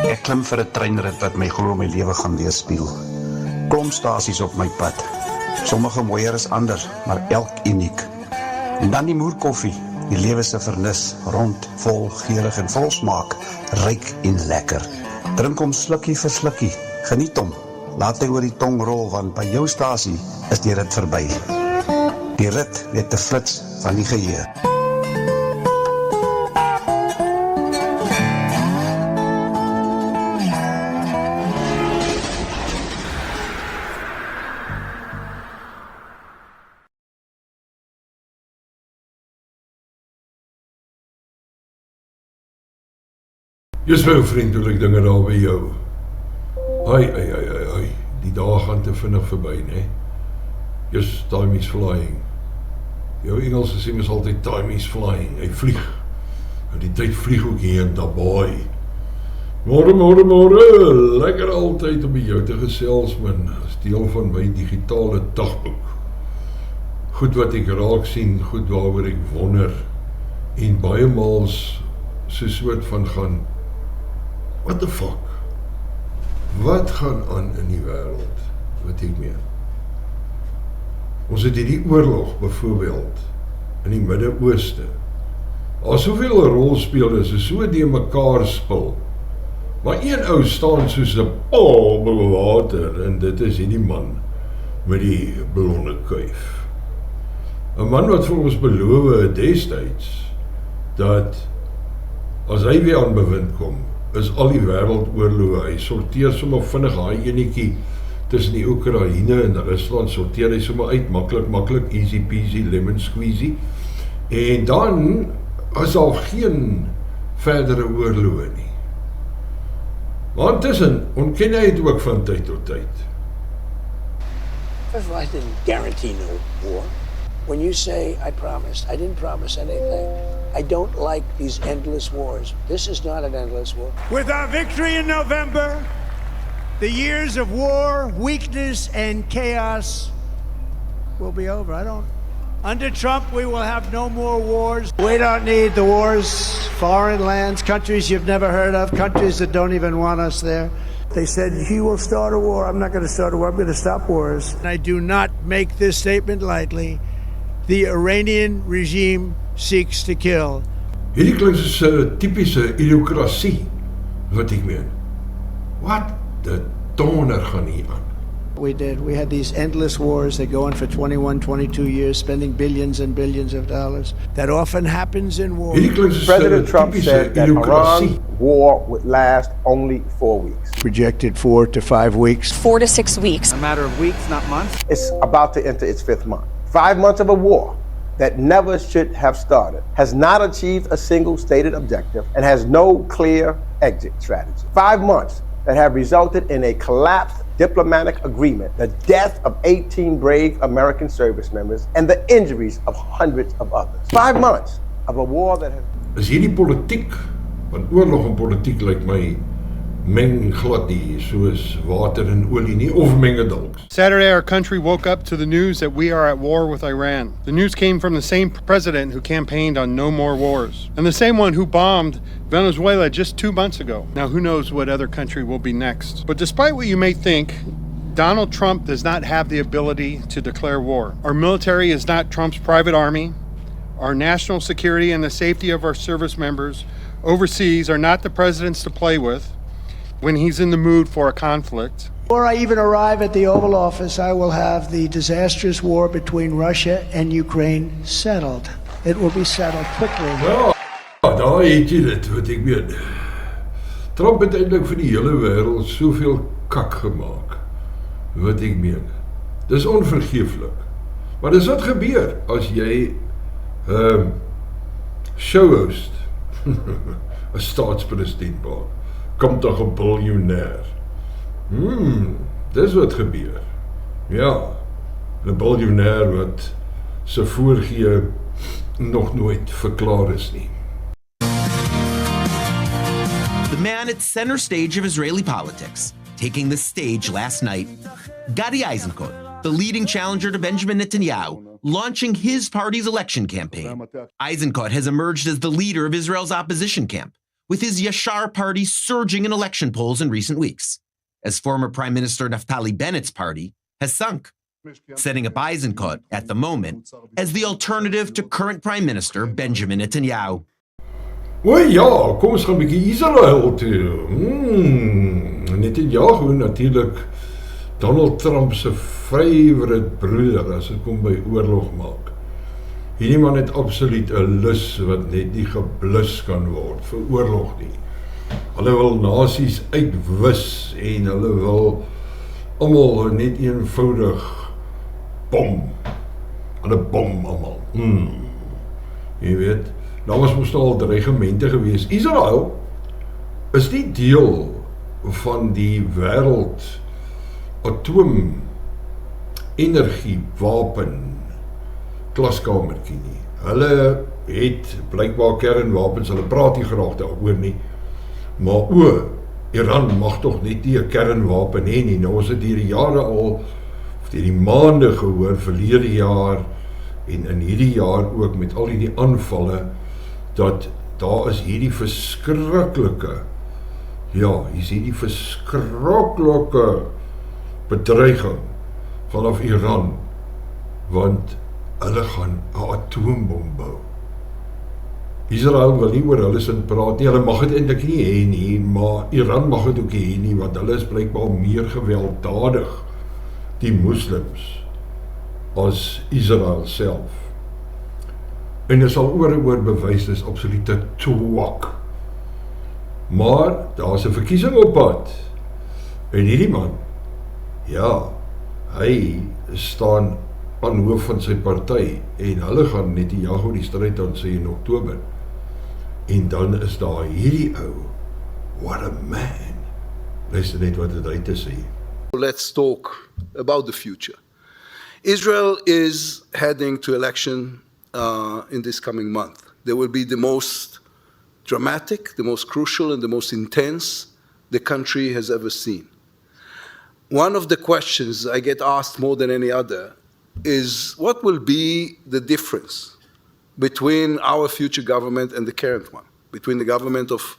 Ek klim vir 'n treinrit wat my glo my lewe gaan weerspieël. Klomp stasies op my pad. Sommige mooier as ander, maar elk uniek. En dan die moerkoffie, die lewe se vernis, rond, vol, geurig en vol smaak, ryk en lekker. Drink hom slukkie vir slukkie, geniet hom. Laat hy oor die tong rol, want by jou stasie is die rit verby. Die rit weet te flits van die geheue. Jy's my vriend, hoe ek dinge daar by jou. Ai, die dae gaan te vinnig verby, né? Just time is flying. Jou Engels sê mens altyd time is flying. Hy vlieg. En die tyd vlieg ook hier in Dabaai. Môre. Lekker altyd om by jou te gesels, man. As deel van my digitale dagboek. Goed wat ek raak sien, goed waaroor ek wonder. En baie maals so soort van gaan, what the fuck? Wat gaan aan in die wêreld? Wat ek meen? Ons het hierdie oorlog byvoorbeeld in die Midde-Ooste. Daar soveel rolspelers is so die mekaar spil. Maar een ou staan soos 'n paal bo water en dit is hierdie man met die blonde kuif. 'n Man wat vir ons beloof het destyds dat as hy weer aan bewind kom, is al die wêreldoorloë, hy sorteer sommer vinnig daai enetjie tussen die Oekraïne en Rusland, sorteer hy sommer uit, maklik, easy peasy, lemon squeezy, en dan is al geen verdere oorloë nie. Maar intussen, ontken hy het ook van tyd tot tyd. First of all, I didn't guarantee no war. When you say, I promised, I didn't promise anything. I don't like these endless wars. This is not an endless war. With our victory in November, the years of war, weakness, and chaos will be over. Under Trump, we will have no more wars. We don't need the wars, foreign lands, countries you've never heard of, countries that don't even want us there. They said, he will start a war. I'm not going to start a war. I'm going to stop wars. And I do not make this statement lightly. The Iranian regime seeks to kill. Hierdie klink soos 'n tipiese idiokrasie, wat ek meen. Wat de donder gaan hier aan? We did. We had these endless wars that go on for 21, 22 years, spending billions and billions of dollars. That often happens in war. Hierdie klink soos 'n President Trump tipiese said that idiokrasie. Iran's war would last only 4 weeks. Projected 4 to 5 weeks. 4 to 6 weeks. A matter of weeks, not months. It's about to enter its 5th month. 5 months of a war that never should have started, has not achieved a single stated objective, and has no clear exit strategy. 5 months that have resulted in a collapsed diplomatic agreement, the death of 18 brave American service members, and the injuries of hundreds of others. 5 months of a war that has... Is hierdie politiek, want oorlog en politiek lyk my meng glad nie, soos water en olie nie, of menge dalk. Saturday, our country woke up to the news that we are at war with Iran. The news came from the same president who campaigned on no more wars, and the same one who bombed Venezuela just 2 months ago. Now, who knows what other country will be next? But despite what you may think, Donald Trump does not have the ability to declare war. Our military is not Trump's private army. Our national security and the safety of our service members overseas are not the president's to play with when he's in the mood for a conflict. Before I even arrive at the Oval Office, I will have the disastrous war between Russia and Ukraine settled. It will be settled quickly. Ja, daar het jy dit, wat ek weet. Trump het eintlik vir die hele wêreld soveel kak gemaak, wat ek meen. Dis onvergeeflik. Maar dis wat gebeur as jy show host, 'n staatspresident word. Kom toch 'n biljoenêr. Dis wat gebeur. Ja, 'n biljoenêr wat se voorgee nog nooit verklaar is nie. The man at center stage of Israeli politics, taking the stage last night, Gadi Eisenkot, the leading challenger to Benjamin Netanyahu, launching his party's election campaign. Eisenkot has emerged as the leader of Israel's opposition camp, with his Yashar party surging in election polls in recent weeks, as former Prime Minister Naftali Bennett's party has sunk, setting up Eisenkot at the moment as the alternative to current Prime Minister Benjamin Netanyahu. O ja, kom ons gaan 'n bietjie Israel toe. Netanyahu natuurlik Donald Trump se favourite broeder as dit kom by oorlog maak. Hierdie man het absoluut 'n lus wat net nie geblus kan word vir oorlog nie. Hulle wil nasies uitwis en hulle wil almal net eenvoudig bom. Hulle bom almal. Jy weet, daar was mos al dreigemente gewees. Israel is nie deel van die wêreld atoom energie wapen klaskamertjie nie. Hulle het blykbaar kernwapens, hulle praat nie graag daaroor nie. Maar Iran mag toch net nie 'n kernwapen hê nie. Nou ons het hierdie jare al, of hierdie maande gehoor, verlede jaar en in hierdie jaar ook met al die aanvalle, dat daar is hierdie verskriklike, hier's hierdie verskriklike bedreiging vanaf Iran, want hulle gaan 'n atoombom bou. Israel wil nie oor hulle sin praat nie, hulle mag dit eintlik nie hê nie, maar Iran mag dit ook hê nie, want hulle is blykbaar meer gewelddadig, die moslims, as Israel self. En dit sal oor en oor bewys, dis absolute twak. Maar, daar is 'n verkiesing op pad, en hierdie man, hy staan aan hoof van sy party, en hulle gaan Netanyahu die stryd aan sê in Oktober. En dan is daar hierdie ou, what a man. Luister net wat het hy te sê. Let's talk about the future. Israel is heading to election in this coming month. There will be the most dramatic, the most crucial, and the most intense the country has ever seen. One of the questions I get asked more than any other is what will be the difference between our future government and the current one, between the government of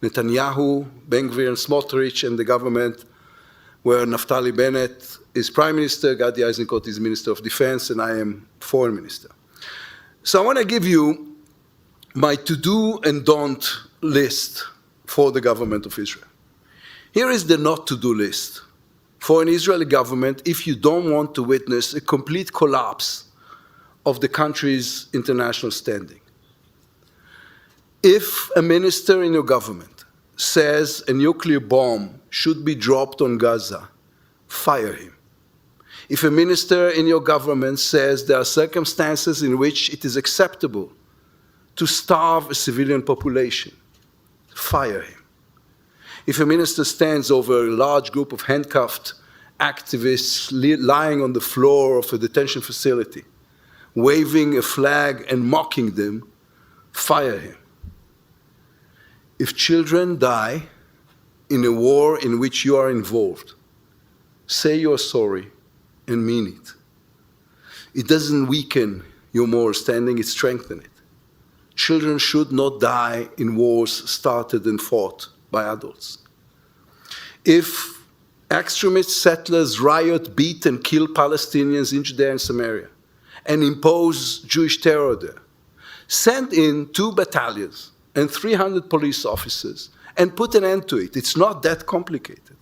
Netanyahu, Ben-Gvir, and Smotrich, and the government where Naftali Bennett is Prime Minister, Gadi Eisenkot is Minister of Defense, and I am Foreign Minister. So I want to give you my to-do and don't list for the government of Israel. Here is the not-to-do list for an Israeli government if you don't want to witness a complete collapse of the country's international standing. If a minister in your government says a nuclear bomb should be dropped on Gaza, fire him. If a minister in your government says there are circumstances in which it is acceptable to starve a civilian population, fire him. If a minister stands over a large group of handcuffed activists lying on the floor of a detention facility, waving a flag and mocking them, fire him. If children die in a war in which you are involved, say you're sorry and mean it. It doesn't weaken your moral standing, it strengthens it. Children should not die in wars started and fought by adults. If extremist settlers riot, beat, and kill Palestinians in Judea and Samaria and impose Jewish terror there, send in 2 battalions and 300 police officers and put an end to it. It's not that complicated.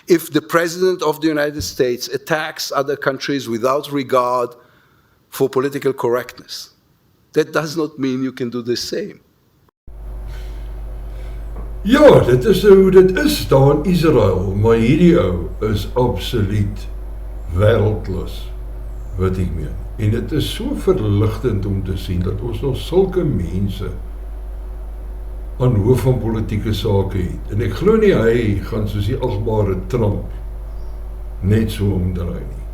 If the President of the United States attacks other countries without regard for political correctness, that does not mean you can do the same. Ja, dit is hoe dit is daar in Israel, maar hierdie ou is absoluut wêreldklas, wat ek meen. En dit is so verligtend om te sien dat ons nog sulke mense aan hoof van politieke sake het. En ek glo nie hy gaan soos die agbare Trump net so omdraai nie.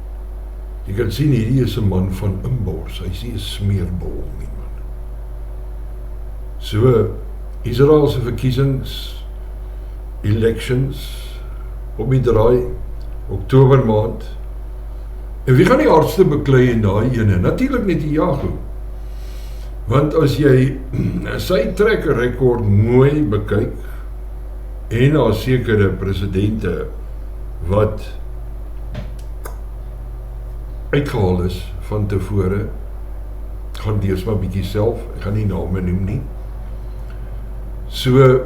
Jy kan sien hierdie is 'n man van inbors, hy is nie 'n smeerbol nie, man. So, Israelse verkiesings, elections, op die draai, Oktober maand. En wie gaan die hardste beklei in daai ene? Natuurlik Netanyahu. Want as jy sy trek rekord mooi bekyk, en daar sekere presidente wat uitgehaal is van tevore, gaan deers maar bietjie self, ek gaan nie name noem nie. So,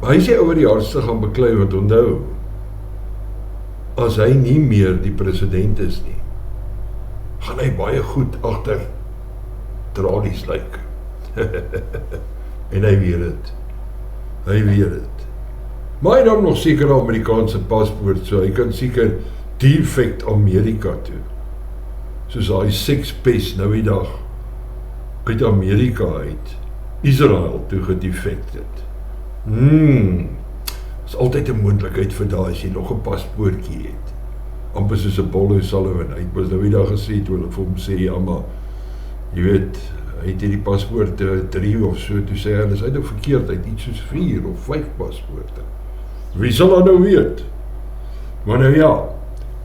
hy sê oor die hardste gaan beklei, want onthou, as hy nie meer die president is nie, gaan hy baie goed agter tralies lyk. En hy weet het. Hy weet het. Maar hy dan nog seker Amerikaanse paspoort, so hy kan seker direct Amerika toe. Soos hy sekspes nou die dag uit Amerika uit Israel toe gedefect het. Is altyd 'n moontlikheid vir daai as jy nog 'n paspoortjie het. Amper soos 'n Paul O'Sullivan. Hy het mos nou die dag gesê toe ek vir hom sê, ja maar, jy weet, hy het hierdie paspoort 3 of so, toe sê hy, dis uit of verkeerd, hy het iets soos 4 of 5 paspoorte. Wie sal dat nou weet? Maar nou ja,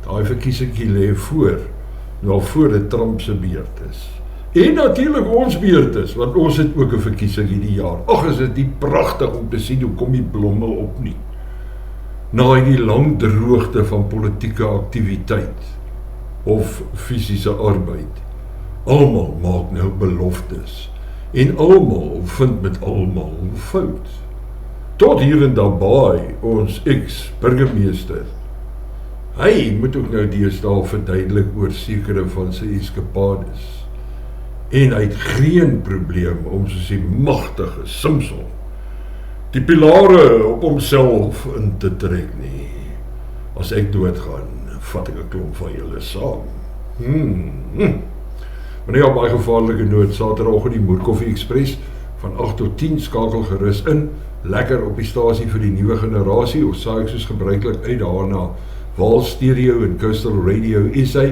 daai verkiesingkie lê voor, nou voor dit Trump se beurt is. En natuurlik ons beurt is, want ons het ook 'n verkiesing hierdie jaar. Ag, is dit nie pragtig om te sien hoe kom die blomme op nie. Na die lang droogte van politieke aktiwiteit of fisiese arbeid. Almal maak nou beloftes en almal vind met almal fout. Tot hier en daarby ons ex-burgemeester. Hy moet ook nou deesdae verduidelik oor sekere van sy eskapades. En hy het geen probleem om soos die magtige Simpson die pilare op homself in te trek nie. As ek doodgaan, vat ek 'n klomp van julle saam. Maar nie op baie gevaarlike noot, Saterdagoggend die Moerkoffie Express van 8 tot 10, skakel gerus in, lekker op die stasie vir die nuwe generasie, of saai ek soos gebruiklik uit daarna Waal Stereo en Coastal Radio SA.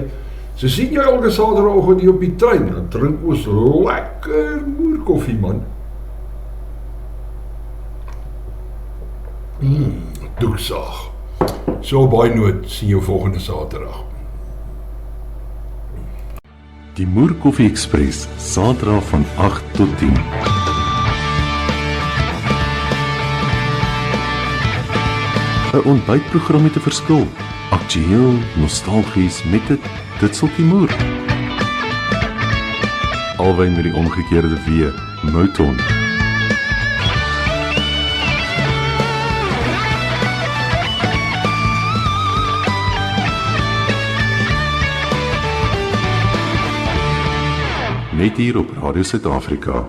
So sien jy elke Saterdagoggend hier op die trein, dan drink ons lekker moerkoffie, man. Doeksaag. So baie noot, sien jou volgende Saterdag. Die Moerkoffie Express, Saterdag van 8 tot 10. Een ontbytprogram met 'n verskil. Aktueel, nostalgies, met dit sulkie moer. Alwyn met die omgekeerde W, Mouton. Net hier op Radio Suid-Afrika.